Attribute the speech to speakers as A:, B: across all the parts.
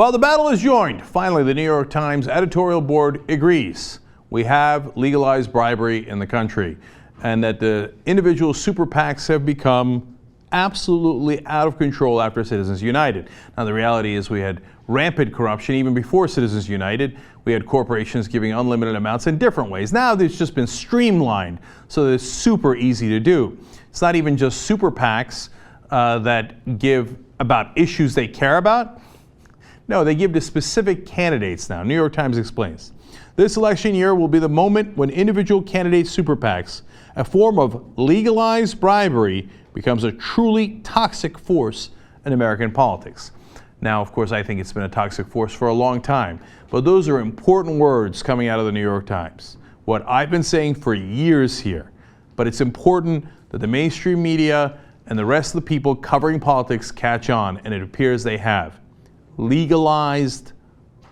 A: While the battle is joined, finally the New York Times editorial board agrees we have legalized bribery in the country and that the individual super PACs have become absolutely out of control after Citizens United. Now the reality is we had rampant corruption even before Citizens United. We had corporations giving unlimited amounts in different ways. Now it's just been streamlined so that it's super easy to do. It's not even just super PACs that give about issues they care about. No, they give to specific candidates now. New York Times explains. This election year will be the moment when individual candidate super PACs, a form of legalized bribery, becomes a truly toxic force in American politics. Now, of course, I think it's been a toxic force for a long time, but those are important words coming out of the New York Times. What I've been saying for years here, but it's important that the mainstream media and the rest of the people covering politics catch on, and it appears they have. Legalized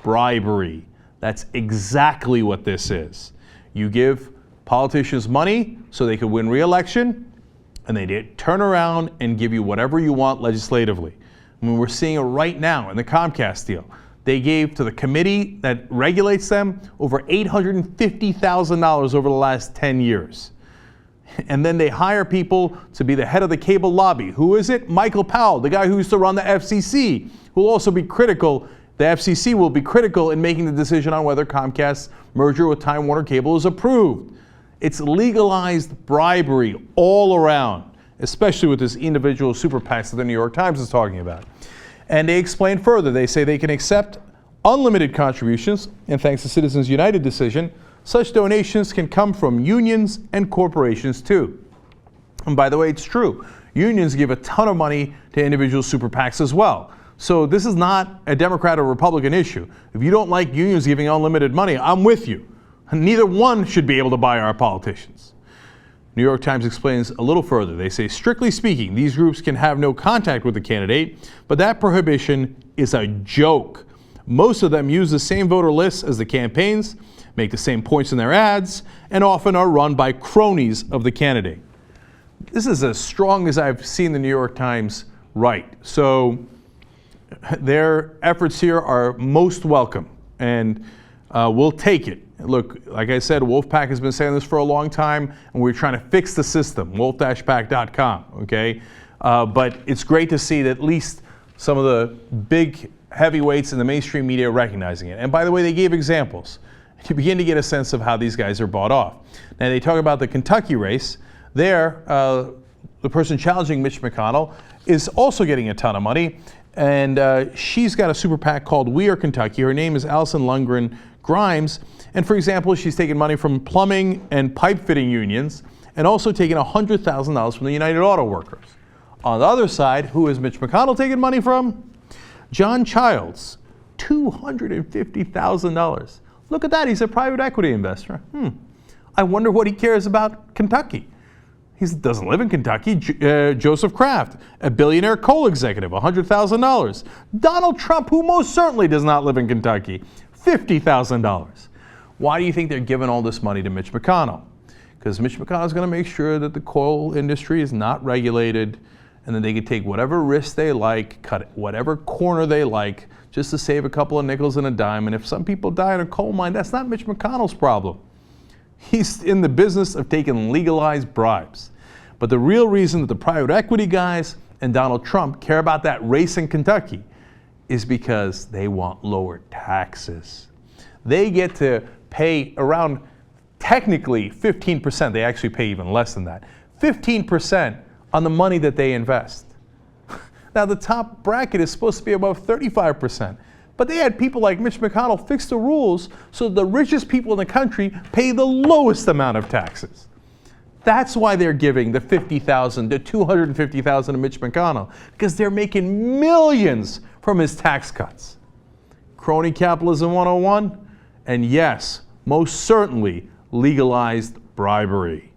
A: bribery. That's exactly what this is. You give politicians money so they could win re-election, and they turn around and give you whatever you want legislatively. I mean, we're seeing it right now in the Comcast deal. They gave to the committee that regulates them over $850,000 over the last 10 years. And then they hire people to be the head of the cable lobby. Who is it? Michael Powell, the guy who used to run the FCC, who will also be critical. The FCC will be critical in making the decision on whether Comcast's merger with Time Warner Cable is approved. It's legalized bribery all around, especially with this individual super PACs that the New York Times is talking about. And they explain further. They say they can accept unlimited contributions, and thanks to Citizens United decision, such donations can come from unions and corporations too. And by the way, it's true. Unions give a ton of money to individual super PACs as well. So this is not a Democrat or Republican issue. If you don't like unions giving unlimited money, I'm with you. Neither one should be able to buy our politicians. New York Times explains a little further. They say, strictly speaking, these groups can have no contact with the candidate, but that prohibition is a joke. Most of them use the same voter lists as the campaigns, make the same points in their ads, and often are run by cronies of the candidate. This is as strong as I've seen the New York Times write. So their efforts here are most welcome, and we'll take it. Look, like I said, Wolfpack has been saying this for a long time, and we're trying to fix the system, wolf-pack.com, okay? But it's great to see that at least some of the big heavyweights in the mainstream media are recognizing it. And by the way, they gave examples. You begin to get a sense of how these guys are bought off. Now, they talk about the Kentucky race. There, the person challenging Mitch McConnell is also getting a ton of money, and she's got a super PAC called We Are Kentucky. Her name is Allison Lundgren Grimes, and for example, she's taken money from plumbing and pipe fitting unions, and also taken $100,000 from the United Auto Workers. On the other side, who is Mitch McConnell taking money from? John Childs, $250,000. Look at that, he's a private equity investor. I wonder what he cares about Kentucky. He doesn't live in Kentucky. Joseph Kraft, a billionaire coal executive, $100,000. Donald Trump, who most certainly does not live in Kentucky, $50,000. Why do you think they're giving all this money to Mitch McConnell? Because Mitch McConnell is going to make sure that the coal industry is not regulated, and then they can take whatever risk they like, cut whatever corner they like, just to save a couple of nickels and a dime. And if some people die in a coal mine, that's not Mitch McConnell's problem. He's in the business of taking legalized bribes. But the real reason that the private equity guys and Donald Trump care about that race in Kentucky is because they want lower taxes. They get to pay around, technically 15%, they actually pay even less than that, 15% on the money that they invest. Now the top bracket is supposed to be above 35%. But they had people like Mitch McConnell fix the rules so the richest people in the country pay the lowest amount of taxes. That's why they're giving the $50,000 to $250,000 to Mitch McConnell, because they're making millions from his tax cuts. Crony capitalism 101, and yes, most certainly legalized bribery.